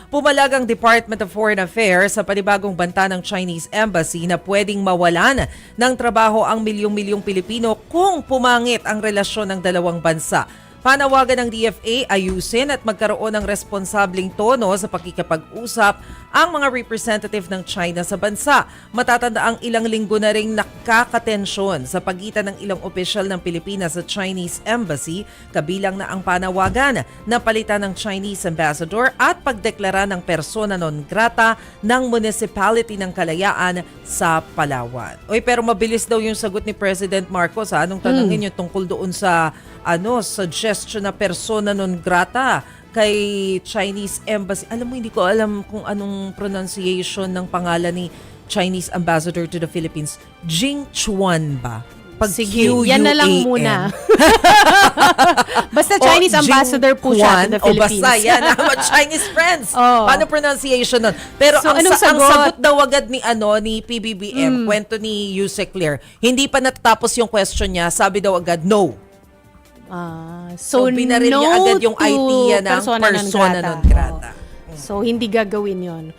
Pumalag ang Department of Foreign Affairs sa panibagong banta ng Chinese Embassy na pwedeng mawalan ng trabaho ang milyong-milyong Pilipino kung pumangit ang relasyon ng dalawang bansa. Panawagan ng DFA ayusin at magkaroon ng responsabling tono sa pakikipag-usap ang mga representative ng China sa bansa. Matatanda ang ilang linggo na ring nakakatensyon sa pagitan ng ilang opisyal ng Pilipinas sa Chinese Embassy, kabilang na ang panawagan na palitan ng Chinese Ambassador at pagdeklara ng persona non grata ng Municipality ng Kalayaan sa Palawan. Oy, pero mabilis daw yung sagot ni President Marcos. Anong tanongin niyo tungkol doon sa suggestion na persona non grata kay Chinese Embassy? Alam mo, hindi ko alam kung anong pronunciation ng pangalan ni Chinese Ambassador to the Philippines. Jing Chuan ba? Sige, yan na lang muna. Basta Chinese ambassador po siya to the Philippines. O basta yan, Chinese friends. Paano pronunciation nun? Pero so, ang sagot daw agad ni PBBM, kwento ni Yusek Clear, hindi pa natatapos yung question niya, sabi daw agad, no. So binaril no niya agad yung to idea ng persona non grata. So, hindi gagawin yon.